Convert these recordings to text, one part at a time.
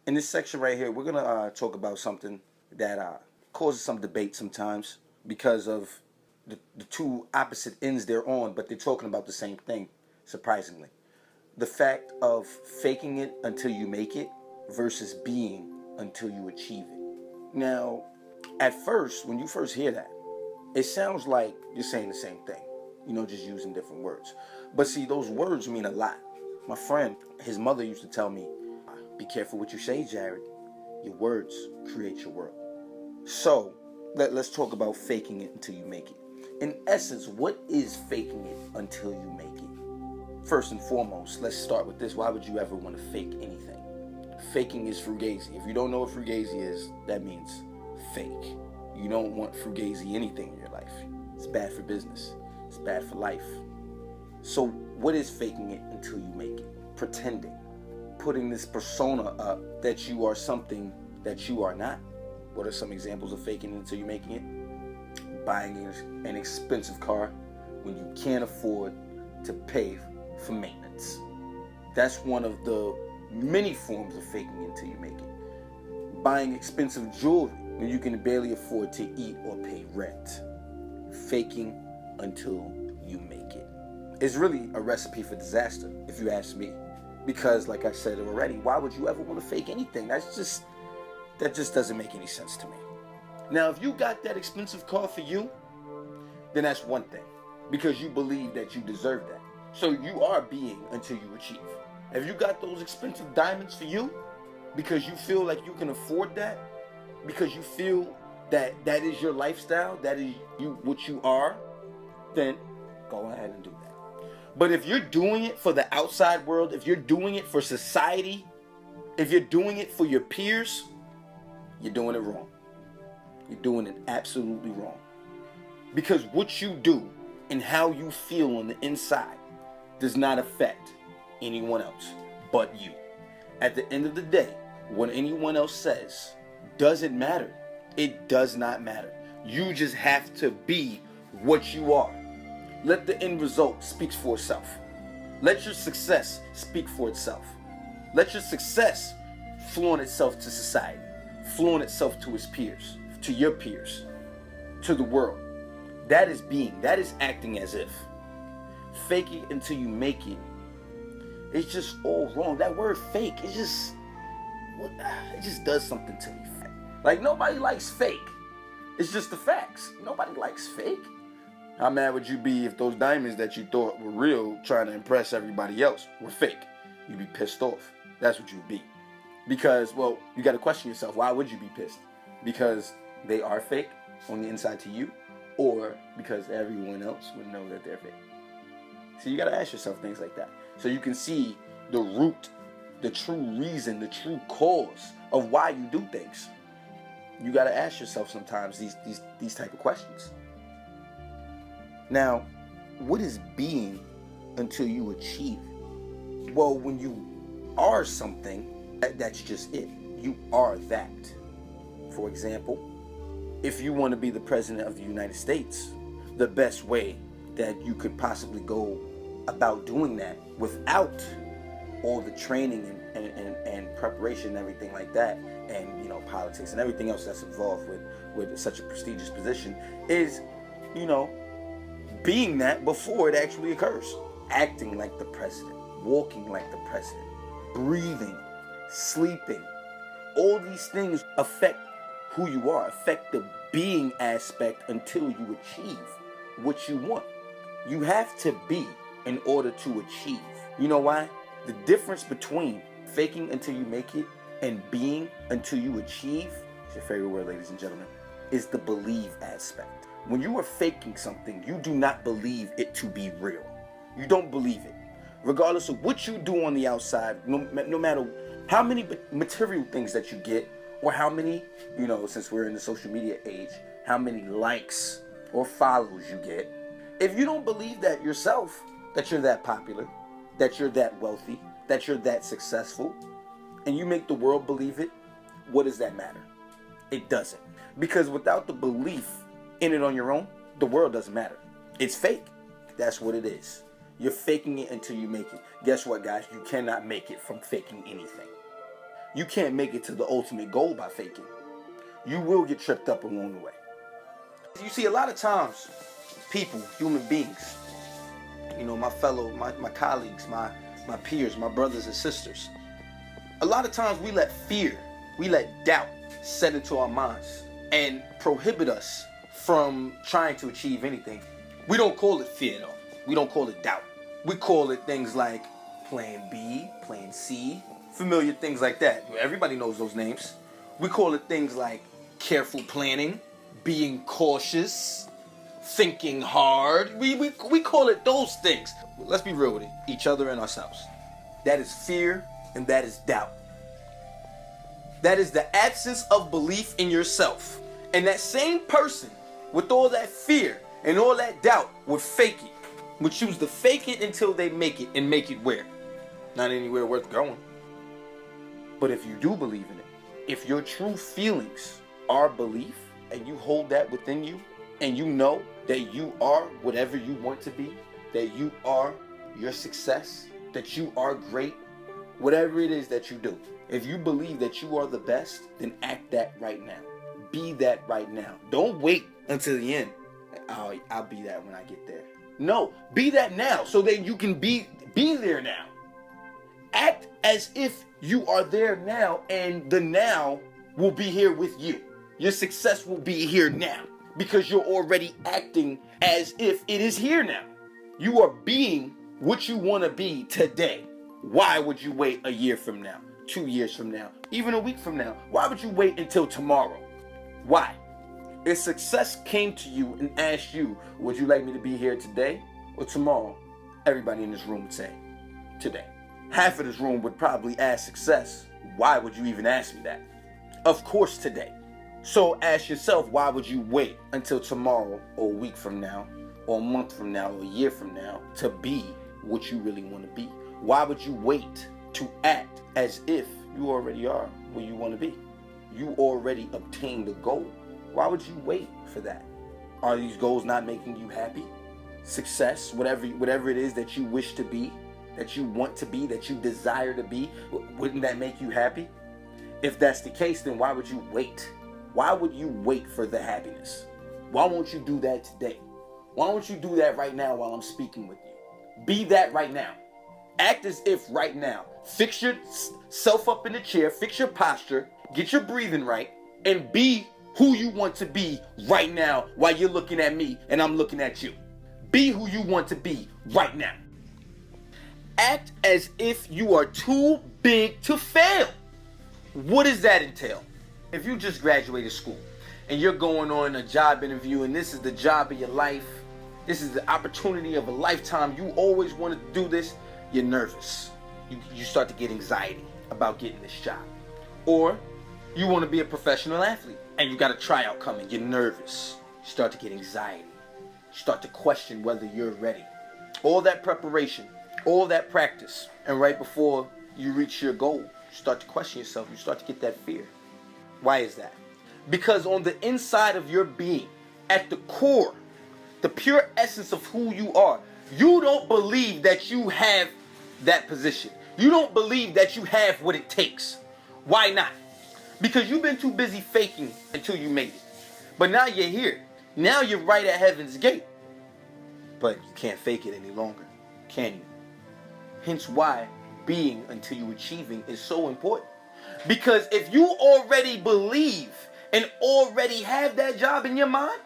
In this section right here, we're gonna talk about something that causes some debate sometimes because of the two opposite ends they're on, but they're talking about the same thing, surprisingly. The fact of faking it until you make it versus being until you achieve it. Now, at first, when you first hear that, it sounds like you're saying the same thing, just using different words. But see, those words mean a lot. My friend, his mother used to tell me, be careful what you say, Jared. Your words create your world. So, let's talk about faking it until you make it. In essence, what is faking it until you make it? First and foremost, let's start with this. Why would you ever want to fake anything? Faking is fugazi. If you don't know what fugazi is, that means fake. You don't want fugazi anything in your life. It's bad for business. It's bad for life. So what is faking it until you make it? Pretending. Putting this persona up that you are something that you are not. What are some examples of faking it until you're making it? Buying an expensive car when you can't afford to pay for maintenance. That's one of the many forms of faking it until you make it. Buying expensive jewelry when you can barely afford to eat or pay rent. Faking until you make it. It's really a recipe for disaster, if you ask me. Because, like I said already, why would you ever want to fake anything? That just doesn't make any sense to me. Now, if you got that expensive car for you, then that's one thing. Because you believe that you deserve that. So you are being until you achieve. If you got those expensive diamonds for you, because you feel like you can afford that, because you feel that that is your lifestyle, that is what you are, then go ahead and do that. But if you're doing it for the outside world, if you're doing it for society, if you're doing it for your peers, you're doing it wrong. You're doing it absolutely wrong. Because what you do and how you feel on the inside does not affect anyone else but you. At the end of the day, what anyone else says doesn't matter. It does not matter. You just have to be what you are. Let the end result speak for itself. Let your success speak for itself. Let your success flaunt itself to society, flaunt itself to his peers, to your peers, to the world. That is being, that is acting as if. Fake it until you make it. It's just all wrong. That word fake, it just does something to me. Like, nobody likes fake. It's just the facts. Nobody likes fake. How mad would you be if those diamonds that you thought were real, trying to impress everybody else, were fake? You'd be pissed off. That's what you'd be. Because, well, you got to question yourself. Why would you be pissed? Because they are fake on the inside to you, or because everyone else would know that they're fake? So you got to ask yourself things like that, so you can see the root, the true reason, the true cause of why you do things. You got to ask yourself sometimes these type of questions. Now, what is being until you achieve? Well, when you are something, that's just it. You are that. For example, if you want to be the president of the United States, the best way that you could possibly go about doing that without all the training and preparation and everything like that, and politics and everything else that's involved with such a prestigious position, is being that before it actually occurs. Acting like the president, walking like the president, breathing, sleeping. All these things affect who you are, affect the being aspect until you achieve what you want. You have to be in order to achieve. You know why? The difference between faking until you make it and being until you achieve, it's your favorite word, ladies and gentlemen, is the believe aspect. When you are faking something, you do not believe it to be real. You don't believe it. Regardless of what you do on the outside, no matter how many material things that you get, or how many, since we're in the social media age, how many likes or follows you get, if you don't believe that yourself, that you're that popular, that you're that wealthy, that you're that successful, and you make the world believe it, what does that matter? It doesn't. Because without the belief in it on your own, the world doesn't matter. It's fake. That's what it is. You're faking it until you make it. Guess what, guys? You cannot make it from faking anything. You can't make it to the ultimate goal by faking. You will get tripped up along the way. You see, a lot of times, people, human beings, my colleagues, my peers, my brothers and sisters, a lot of times we let fear, we let doubt set into our minds and prohibit us from trying to achieve anything. We don't call it fear, though. We don't call it doubt. We call it things like Plan B, Plan C, familiar things like that. Everybody knows those names. We call it things like careful planning, being cautious, thinking hard. We call it those things. Let's be real with each other and ourselves. That is fear and that is doubt. That is the absence of belief in yourself. And that same person with all that fear and all that doubt would fake it. Would choose to fake it until they make it, and make it where? Not anywhere worth going. But if you do believe in it, if your true feelings are belief, and you hold that within you, and you know that you are whatever you want to be, that you are your success, that you are great, whatever it is that you do, if you believe that you are the best, then act that right now. Be that right now. Don't wait until the end. I'll be that when I get there. No, be that now so that you can be there now. Act as if you are there now, and the now will be here with you. Your success will be here now because you're already acting as if it is here now. You are being what you want to be today. Why would you wait a year from now, 2 years from now, even a week from now? Why would you wait until tomorrow? Why? If success came to you and asked you, would you like me to be here today or tomorrow? Everybody in this room would say, today. Half of this room would probably ask success, why would you even ask me that? Of course today. So ask yourself, why would you wait until tomorrow or a week from now or a month from now or a year from now to be what you really want to be? Why would you wait to act as if you already are where you want to be? You already obtained the goal. Why would you wait for that? Are these goals not making you happy? Success, whatever it is that you wish to be, that you want to be, that you desire to be, wouldn't that make you happy? If that's the case, then why would you wait? Why would you wait for the happiness? Why won't you do that today? Why won't you do that right now while I'm speaking with you? Be that right now. Act as if right now. Fix yourself up in the chair, fix your posture, get your breathing right, and be who you want to be right now while you're looking at me and I'm looking at you. Be who you want to be right now. Act as if you are too big to fail. What does that entail? If you just graduated school and you're going on a job interview and this is the job of your life, this is the opportunity of a lifetime, you always wanted to do this, you're nervous. You start to get anxiety about getting this job. Or you want to be a professional athlete and you got a tryout coming, you're nervous. You start to get anxiety. You start to question whether you're ready. All that preparation, all that practice, and right before you reach your goal, you start to question yourself. You start to get that fear. Why is that? Because on the inside of your being, at the core, the pure essence of who you are, you don't believe that you have that position. You don't believe that you have what it takes. Why not? Because you've been too busy faking until you made it. But now you're here. Now you're right at heaven's gate. But you can't fake it any longer, can you? Hence why being until you achieving is so important. Because if you already believe and already have that job in your mind,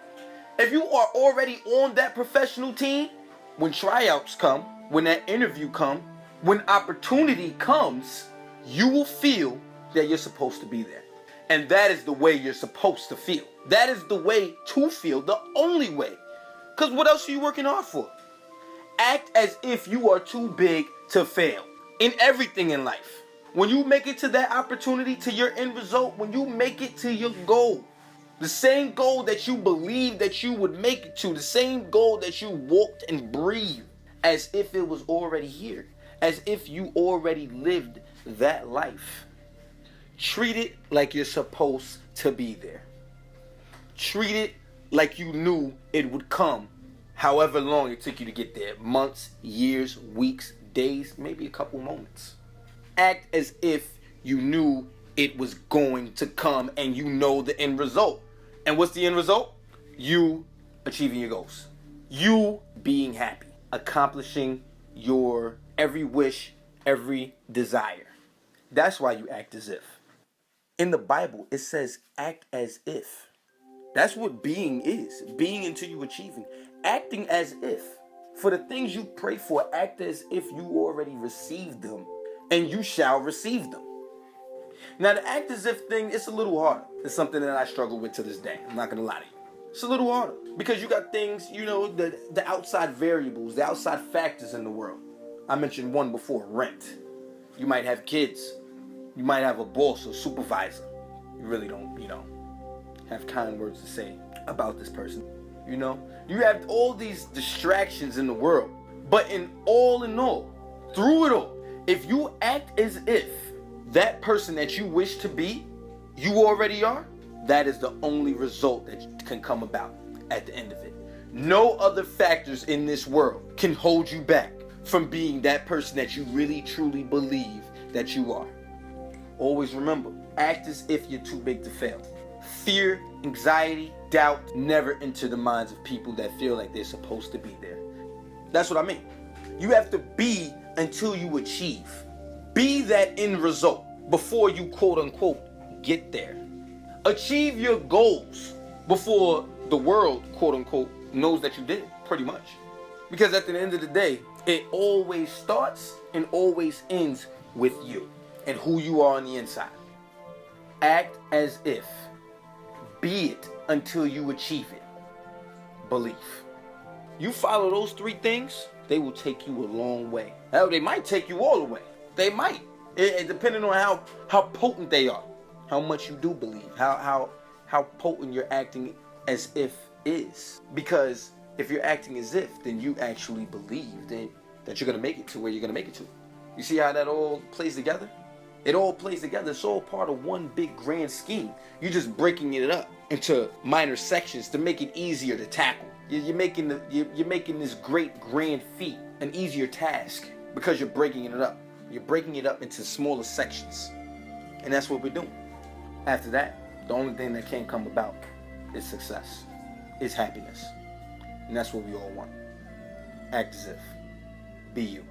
if you are already on that professional team, when tryouts come, when that interview comes, when opportunity comes, you will feel that you're supposed to be there. And that is the way you're supposed to feel. That is the way to feel, the only way. Because what else are you working hard for? Act as if you are too big to fail in everything in life. When you make it to that opportunity, to your end result, when you make it to your goal, the same goal that you believed that you would make it to, the same goal that you walked and breathed as if it was already here, as if you already lived that life. Treat it like you're supposed to be there. Treat it like you knew it would come, however long it took you to get there. Months, years, weeks, days, maybe a couple moments. Act as if you knew it was going to come, and you know the end result. And what's the end result? You achieving your goals. You being happy. Accomplishing your every wish, every desire. That's why you act as if. In the Bible, it says act as if. That's what being is. Being until you achieving. Acting as if. For the things you pray for, act as if you already received them, and you shall receive them. Now, the act as if thing, it's a little harder. It's something that I struggle with to this day. I'm not going to lie to you. It's a little harder. Because you got things, you know, the outside variables, the outside factors in the world. I mentioned one before, rent. You might have kids. You might have a boss or supervisor. You really don't, you know, have kind words to say about this person. You know, you have all these distractions in the world. But in all, through it all, if you act as if that person that you wish to be, you already are, that is the only result that can come about at the end of it. No other factors in this world can hold you back from being that person that you really truly believe that you are. Always remember, act as if you're too big to fail. Fear, anxiety, doubt never enter the minds of people that feel like they're supposed to be there. That's what I mean. You have to be until you achieve. Be that end result before you quote unquote get there. Achieve your goals before the world quote unquote knows that you did it, pretty much. Because at the end of the day, it always starts and always ends with you and who you are on the inside. Act as if. Be it until you achieve it. Belief. You follow those three things, they will take you a long way. Hell, they might take you all the way. They might. It depending on how potent they are. How much you do believe. How potent you're acting as if is. Because if you're acting as if, then you actually believe that you're going to make it to where you're going to make it to. You see how that all plays together? It all plays together. It's all part of one big grand scheme. You're just breaking it up into minor sections to make it easier to tackle. You're making this great grand feat an easier task because you're breaking it up. You're breaking it up into smaller sections. And that's what we're doing. After that, the only thing that can come about is success, is happiness. And that's what we all want. Act as if. Be you.